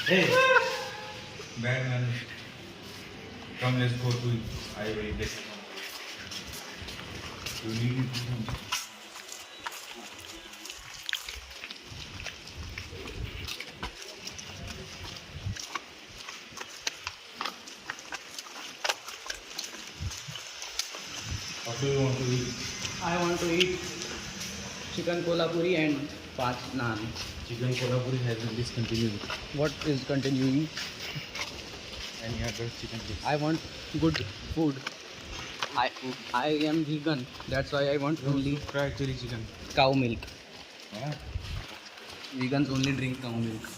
Hey, bad man. Come, let's go to it. I will get it. You need it. What do you want to eat? I want to eat chicken kolhapuri and 5 naan. Chicken kolhapuri has been discontinued. What is continuing? Any other chicken please? I want good food. I am vegan. That's why I want only Try chili chicken. cow milk. Yeah. Vegans only drink cow milk.